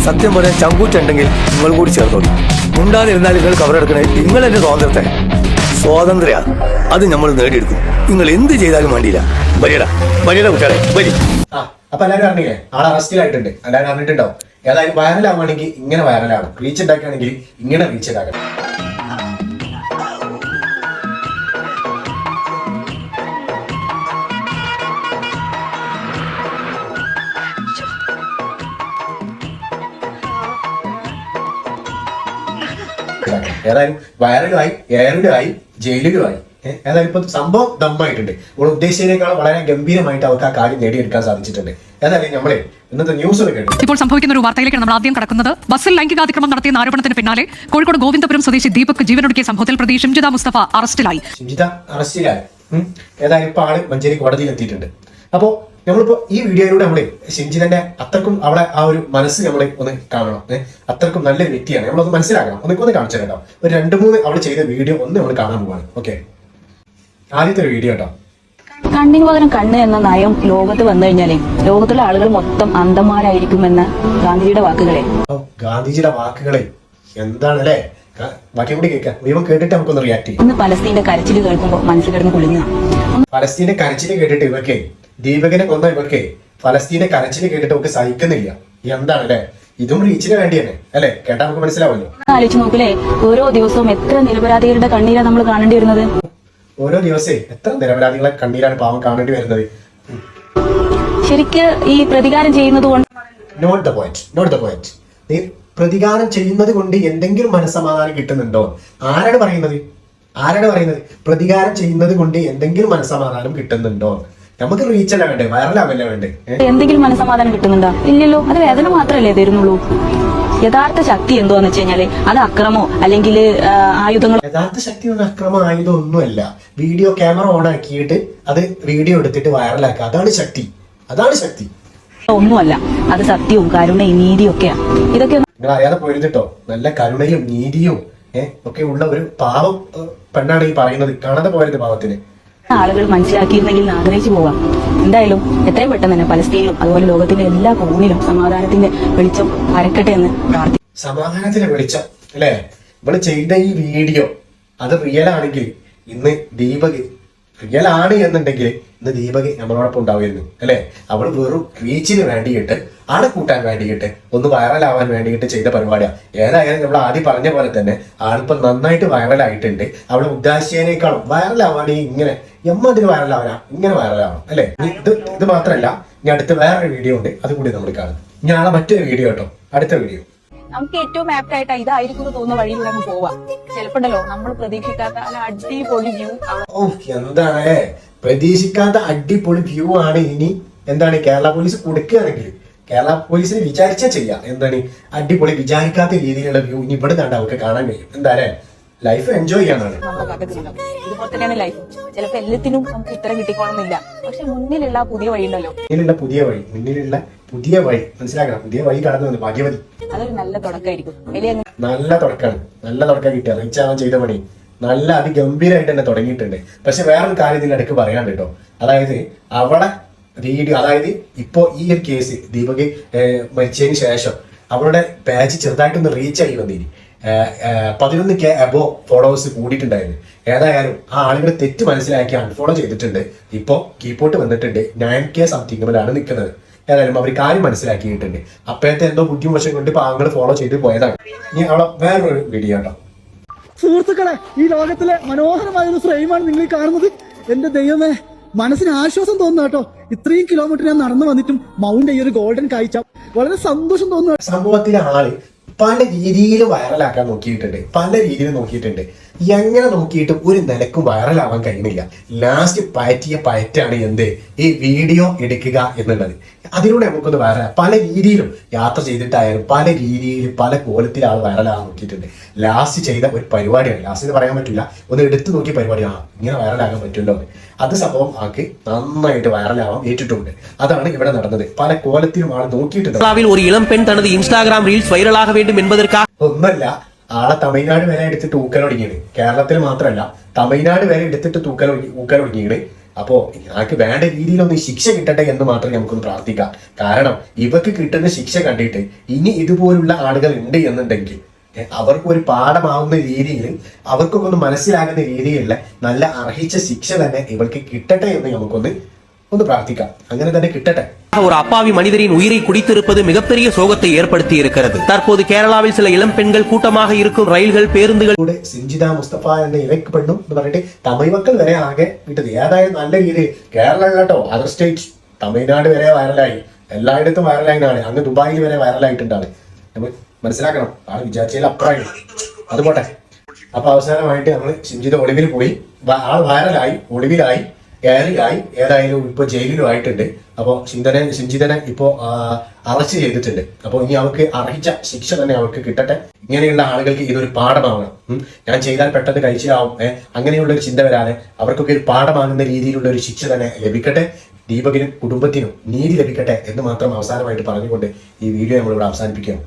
സത്യം പറയാൻ ചങ്കൂറ്റുണ്ടെങ്കിൽ നിങ്ങൾ കൂടി ചേർന്നോളൂ. മുണ്ടാതിരുന്നാൽ നിങ്ങൾ കവറെടുക്കണേ. നിങ്ങൾ എന്റെ സ്വാതന്ത്ര്യ അത് നമ്മൾ നേടിയെടുക്കും. നിങ്ങൾ എന്ത് ചെയ്താലും വേണ്ടിയില്ല. വലിയടാ കുട്ടികളെ വലി. അപ്പൊ എല്ലാവരും അറിഞ്ഞില്ലേ, ആൾ അറസ്റ്റിലായിട്ടുണ്ട്. എല്ലാവരും അറിഞ്ഞിട്ടുണ്ടാവും. ഏതായാലും വൈറലാവുകയാണെങ്കിൽ ഇങ്ങനെ വൈറലാവണം, റീച്ച് ഉണ്ടാക്കുകയാണെങ്കിൽ ഇങ്ങനെ റീച്ച് ഉണ്ടാക്കണം. ഏതായാലും വൈറലുമായി, എയറിലുമായി, ജയിലിലുമായി. ഏതായാലും ഇപ്പൊ സംഭവം ദമ്മായിട്ടുണ്ട്. നമ്മൾ ഉദ്ദേശിച്ചതിനേക്കാൾ വളരെ ഗംഭീരമായിട്ട് അവർക്ക് ആ കാര്യം നേടിയെടുക്കാൻ സാധിച്ചിട്ടുണ്ട്. ഏതായാലും നമ്മളെ ഇന്നത്തെ ന്യൂസ് കേട്ടു. ഇപ്പോൾ സംഭവിക്കുന്ന ഒരു വാർത്തയിലേക്ക് നമ്മൾ ആദ്യം കടക്കുന്നത്. ബസ്സിൽ ലൈംഗികാതിക്രമം നടത്തിയ ആരോപണത്തിന് പിന്നാലെ കോഴിക്കോട് ഗോവിന്ദപുരം സ്വദേശി ദീപക് ജീവനൊടുക്കിയ സംഭവത്തിൽ പ്രതി ഷിംജിത മുസ്തഫ അറസ്റ്റിലായി. ഏതായാലും ഇപ്പൊ ആള് മഞ്ചേരി കോടതിയിൽ എത്തിയിട്ടുണ്ട്. അപ്പോ നമ്മളിപ്പോ ഈ വീഡിയോയിലൂടെ നമ്മള് ഷിംജിതന്റെ അത്രക്കും അവിടെ ആ ഒരു മനസ്സ് നമ്മളെ ഒന്ന് കാണണം. അത്രക്കും നല്ലൊരു വ്യക്തിയാണ്, നമ്മളൊന്ന് മനസ്സിലാക്കണം. ഒന്ന് കാണിച്ചു കേട്ടോ. ഒരു 2-3 അവള് ചെയ്ത വീഡിയോ ഒന്ന് നമ്മൾ കാണാൻ പോവാണ്. ഓക്കെ, ആദ്യത്തെ ഒരു വീഡിയോ കേട്ടോ. കണ്ണിന് പകരം കണ്ണ് എന്ന നയം ലോകത്ത് വന്നു കഴിഞ്ഞാലേ ലോകത്തുള്ള ആളുകൾ മൊത്തം അന്ധന്മാരായിരിക്കുമെന്ന ഗാന്ധിജിയുടെ വാക്കുകളെ. ഗാന്ധിജിയുടെ വാക്കുകളെ എന്താണല്ലേ, ബാക്കി കൂടി കേൾക്കാം. ദൈവം കേട്ടിട്ട് നമുക്കൊന്ന് റിയാക്ട് ചെയ്യും. ഇന്ന് പലസ്തീന്റെ കരച്ചിൽ കേൾക്കുമ്പോൾ മനസ്സിൽ കിടന്ന് കുളിങ്ങ. പലസ്തീന്റെ കരച്ചിൽ കേട്ടിട്ട് ഇവക്കെ, ദീപകിനെ കൊന്ന ഇവക്കെ ഫലസ്തീന്റെ കരച്ചിൽ കേട്ടിട്ട് നമുക്ക് സഹിക്കുന്നില്ല. എന്താണല്ലേ, ഇതും റീച്ചിന് വേണ്ടിയാണ് അല്ലെ? കേട്ടാ നമുക്ക് മനസ്സിലാവുമല്ലോ. ആലോചിച്ച് നോക്കില്ലേ, ഓരോ ദിവസവും എത്ര നിരപരാധികളുടെ കണ്ണീരാണ് നമ്മൾ കാണേണ്ടി വരുന്നത്. ഓരോ ദിവസേ എത്ര നിരപരാധികളെ കണ്ണീരാണ് പാവം കാണേണ്ടി വരുന്നത്. ശരിക്ക് ഈ പ്രതികാരം ചെയ്യുന്നത് കൊണ്ട് നോട്ട് ദ പോയിന്റ്. നീ പ്രതികാരം ചെയ്യുന്നത് കൊണ്ട് എന്തെങ്കിലും മനസ്സമാധാനം കിട്ടുന്നുണ്ടോ? ആരാണ് പറയുന്നത്? പ്രതികാരം ചെയ്യുന്നത് കൊണ്ട് എന്തെങ്കിലും മനസ്സമാധാനം കിട്ടുന്നുണ്ടോ? നമുക്ക് റീച്ചല്ല വേണ്ടേ, വൈറലാവല്ലേ വേണ്ടേ? എന്തെങ്കിലും മനസ്സമാധാനം കിട്ടുന്നുണ്ടോ? ഇല്ലല്ലോ. അത് വേദന മാത്രമല്ലേ തരുന്നുള്ളൂ. യഥാർത്ഥ ശക്തി എന്തുവാന്ന് വെച്ച് കഴിഞ്ഞാല് അത് അക്രമോ അല്ലെങ്കിൽ ആയുധങ്ങൾ. യഥാർത്ഥ ശക്തി ഒന്നും അക്രമ ആയുധം ഒന്നുമല്ല. വീഡിയോ ക്യാമറ ഓൺ ആക്കിയിട്ട് അത് വീഡിയോ എടുത്തിട്ട് വൈറലാക്കുക, അതാണ് ശക്തി. ഒന്നുമല്ല, അത് സത്യവും കരുണയും നീതിയും ഒക്കെയാണ്. ഇതൊക്കെ നിങ്ങൾ അറിയാതെ പോയിരുന്നിട്ടോ. നല്ല കരുണയും നീതിയും ഒക്കെ ഉള്ള ഒരു പാവം പെണ്ണാണ് ഈ പറയുന്നത്. കാണാതെ പോയത് പാവത്തിന്. ആളുകൾ മനസ്സിലാക്കിയിരുന്നെങ്കിൽ ആഗ്രഹിച്ചു പോവാം. എന്തായാലും എത്രയും പെട്ടെന്ന് തന്നെ പലസ്തീനിലും അതുപോലെ ലോകത്തിന്റെ എല്ലാ കോണിലും സമാധാനത്തിന്റെ വെളിച്ചം പരക്കട്ടെ എന്ന് പ്രാർത്ഥിക്കും. സമാധാനത്തിന്റെ വെളിച്ചം അല്ലെ? ഇവിടെ ചെയ്ത ഈ വീഡിയോ അത് റിയൽ ആണെങ്കിൽ ഇന്ന് ദീപക് റിയൽ ആണ് എന്നുണ്ടെങ്കിൽ ഇന്ന് ദീപക് നമ്മളോടൊപ്പം ഉണ്ടാവുമായിരുന്നു അല്ലെ? അവൾ വെറും റീച്ചിന് വേണ്ടിയിട്ട്, ആളെ കൂട്ടാൻ വേണ്ടിയിട്ട്, ഒന്ന് വൈറലാവാൻ വേണ്ടിയിട്ട് ചെയ്ത പരിപാടിയാണ്. ഏതായാലും നമ്മൾ ആദ്യം പറഞ്ഞ പോലെ തന്നെ ആളിപ്പം നന്നായിട്ട് വൈറലായിട്ടുണ്ട്. അവളെ ഉദ്ദേശിച്ചതിനേക്കാളും വൈറലാവാണെങ്കിൽ ഇങ്ങനെ എമ്മതിന് വൈറലാവാനാ, ഇങ്ങനെ വൈറലാവണം അല്ലെ? ഇത് മാത്രമല്ല, ഇനി അടുത്ത വേറൊരു വീഡിയോ ഉണ്ട്, അത് കൂടി നമ്മൾ കാണും. ഇനി ആളെ മറ്റൊരു വീഡിയോ കേട്ടോ, അടുത്ത വീഡിയോ. നമുക്ക് ഏറ്റവും ആപ്റ്റ് ആയിട്ട് ഇതായിരിക്കും തോന്നുന്ന വഴിയിലൂടെ അങ്ങ് പോവാം. ചിലപ്പോണ്ടല്ലോ നമ്മൾ പ്രതീക്ഷിക്കാത്ത അടിപൊളി വ്യൂ. എന്താണ് പ്രതീക്ഷിക്കാത്ത അടിപൊളി വ്യൂ ആണ്. ഇനി എന്താണ് കേരള പോലീസ് കൊടുക്കുകയാണെങ്കിൽ കേരള പോലീസിന് വിചാരിച്ചാൽ ചെയ്യാം. എന്താണ് അടിപൊളി വിചാരിക്കാത്ത രീതിയിലുള്ള വ്യൂ ഇനി ഇവിടെ കണ്ട അവർക്ക് കാണാൻ കഴിയും. എന്താ ലൈഫ് എൻജോയ് ചെയ്യാനാണ്. ഇതുപോലെ തന്നെയാണ് ലൈഫ്. ചിലപ്പോ എല്ലാത്തിനും നമുക്ക് ഉത്തരം കിട്ടിക്കോണമെന്നില്ല. പക്ഷെ മുന്നിലുള്ള പുതിയ വഴി ഉണ്ടല്ലോ, മുന്നിലുള്ള പുതിയ വഴി മനസ്സിലാക്കണം. പുതിയ വഴി കടന്നു വന്നു ഭാഗ്യവതി. അതൊരു നല്ല തുടക്കമായിരിക്കും. നല്ല തുടക്കം കിട്ടിയ റീച്ചാവാൻ ചെയ്ത പണി നല്ല അതിഗംഭീരമായിട്ട് തന്നെ തുടങ്ങിയിട്ടുണ്ട്. പക്ഷെ വേറൊരു കാര്യം ഇതിന്റെ ഇടയ്ക്ക് പറയാണ്ട് കേട്ടോ. അതായത് അവളെ വീഡിയോ, അതായത് ഇപ്പോ ഈ ഒരു കേസ് ദീപക് മരിച്ചതിന് ശേഷം അവളുടെ പേജ് ചെറുതായിട്ടൊന്ന് റീച്ച് ആയി വന്നിരി. 11K അബോ followers കൂടിയിട്ടുണ്ടായിരുന്നു. ഏതായാലും ആ ആളുകൾ തെറ്റ് മനസ്സിലാക്കി അൺഫോളോ ചെയ്തിട്ടുണ്ട്. ഇപ്പോ കീപ്പോട്ട് വന്നിട്ടുണ്ട് 9K സംതിങ്ങിലാണ് നിൽക്കുന്നത്. ഏതായാലും അവർ കാര്യം മനസ്സിലാക്കിയിട്ടുണ്ട്. അപ്പോഴത്തെ എന്തോ ബുദ്ധിമുട്ട് കൊണ്ട് പാവങ്ങൾ ഫോളോ ചെയ്ത് പോയതാണ്. ഇനി അവളെ വേറൊരു വീഡിയോ കേട്ടോ. സുഹൃത്തുക്കളെ, ഈ ലോകത്തിലെ മനോഹരമായ ഒരു ഫ്രെയിമാണ് നിങ്ങൾ കാണുന്നത്. എന്റെ ദൈവമേ, മനസ്സിന് ആശ്വാസം തോന്നുന്നു കേട്ടോ. ഇത്രയും കിലോമീറ്റർ ഞാൻ നടന്നു വന്നിട്ടും മൗണ്ട് ഈ ഒരു ഗോൾഡൻ കാഴ്ച വളരെ സന്തോഷം തോന്നുന്നു. സംഭവത്തിലെ ആള് പല രീതിയിൽ വൈറലാക്കാൻ നോക്കിയിട്ടുണ്ട്. എങ്ങനെ നോക്കിയിട്ടും ഒരു നിലക്കും വൈറലാവാൻ കഴിയുന്നില്ല. ലാസ്റ്റ് പയറ്റാണ് എന്ത് ഈ വീഡിയോ എടുക്കുക എന്നുള്ളത്. അതിലൂടെ നമുക്കൊന്ന് വൈറലാം. പല രീതിയിലും യാത്ര ചെയ്തിട്ടായാലും പല രീതിയിലും പല കോലത്തിൽ ആൾ വൈറലാകാൻ നോക്കിയിട്ടുണ്ട്. ലാസ്റ്റ് ചെയ്ത ഒരു പരിപാടിയാണ്, ലാസ്റ്റ് പറയാൻ പറ്റില്ല, ഒന്ന് എടുത്തു നോക്കിയ പരിപാടിയാണ്. ഇങ്ങനെ വൈറലാകാൻ പറ്റുമല്ലോ. അത് സംഭവം ആൾക്ക് നന്നായിട്ട് വൈറലാവാൻ ഏറ്റിട്ടുണ്ട്. അതാണ് ഇവിടെ നടന്നത്. പല കോലത്തിലും ആൾ നോക്കിയിട്ടുണ്ട്. ஒரு இளம் பெண் தனது இன்ஸ்டாகிராம் ரீல்ஸ் வைரலாக வேண்டும் என்பதற்காக ഒന്നല്ല, ആളെ തമിഴ്നാട് വരെ എടുത്തിട്ട് ഊക്കൽ തുടങ്ങിയത്. കേരളത്തിൽ മാത്രമല്ല, തമിഴ്നാട് വരെ എടുത്തിട്ട് ഊക്കൽ തുടങ്ങിയത്. അപ്പോ ഞങ്ങൾക്ക് വേണ്ട രീതിയിലൊന്ന് ശിക്ഷ കിട്ടട്ടെ എന്ന് മാത്രം നമുക്കൊന്ന് പ്രാർത്ഥിക്കാം. കാരണം ഇവർക്ക് കിട്ടുന്ന ശിക്ഷ കണ്ടിട്ട് ഇനി ഇതുപോലുള്ള ആളുകൾ ഉണ്ട് എന്നുണ്ടെങ്കിൽ അവർക്ക് ഒരു പാഠമാവുന്ന രീതിയിൽ അവർക്കൊക്കെ ഒന്ന് മനസ്സിലാകുന്ന രീതിയിലുള്ള നല്ല അർഹിച്ച ശിക്ഷ തന്നെ ഇവർക്ക് കിട്ടട്ടെ എന്ന് നമുക്കൊന്ന് പ്രാർത്ഥിക്കാം. അങ്ങനെ തന്നെ കിട്ടട്ടെ. ஒரு அப்பாவி மனிதரின் உயிரை குடித்திருப்பது மிகப்பெரிய சோகத்தை ஏற்படுத்தி இருக்கிறது. தற்போது கேரளாவில் சில இளம் பெண்கள் கூட்டமாக இருக்கும் ரயில்கள் பேருந்துകൾ കൂടെ സിഞ്ചിത മുസ്തഫ എന്ന ഇവയ്ക്ക് പെണ്ണും എന്ന് പറഞ്ഞിട്ട് തമിഴ് മക്കൾ വരെ ആകെ വിട്ടത്. ഏതായാലും നല്ല രീതിയിൽ കേരളം കേട്ടോ, അതർ സ്റ്റേറ്റ് തമിഴ്നാട് വരെ വൈറലായി, എല്ലായിടത്തും വൈറലായിട്ടാണ്. അങ്ങ് ദുബായിൽ വരെ വൈറലായിട്ടുണ്ടാണ്. നമ്മൾ മനസ്സിലാക്കണം, ആൾ വിചാരിച്ചതിൽ അപ്പുറമായി. അതുപോട്ടെ. അപ്പൊ അവസാനമായിട്ട് നമ്മൾ സിഞ്ചിത ഒളിവിൽ പോയി, ആൾ വൈറലായി, ഒളിവിലായി, ഏറിയായി, ഏതായാലും ഇപ്പൊ ജയിലിലും ആയിട്ടുണ്ട്. അപ്പോൾ സിഞ്ചിതനെ ഇപ്പോ അറസ്റ്റ് ചെയ്തിട്ടുണ്ട്. അപ്പോൾ ഇനി അവർക്ക് അർഹിച്ച ശിക്ഷ തന്നെ അവർക്ക് കിട്ടട്ടെ. ഇങ്ങനെയുള്ള ആളുകൾക്ക് ഇതൊരു പാഠമാവണം. ഞാൻ ചെയ്താൽ പെട്ടെന്ന് കഴിച്ചാവും അങ്ങനെയുള്ള ഒരു ചിന്ത വരാതെ അവർക്കൊക്കെ ഒരു പാഠമാകുന്ന രീതിയിലുള്ള ഒരു ശിക്ഷ തന്നെ ലഭിക്കട്ടെ. ദീപകിനും കുടുംബത്തിനും നീതി ലഭിക്കട്ടെ എന്ന് മാത്രം അവസാനമായിട്ട് പറഞ്ഞുകൊണ്ട് ഈ വീഡിയോ നമ്മളിവിടെ അവസാനിപ്പിക്കുകയാണ്.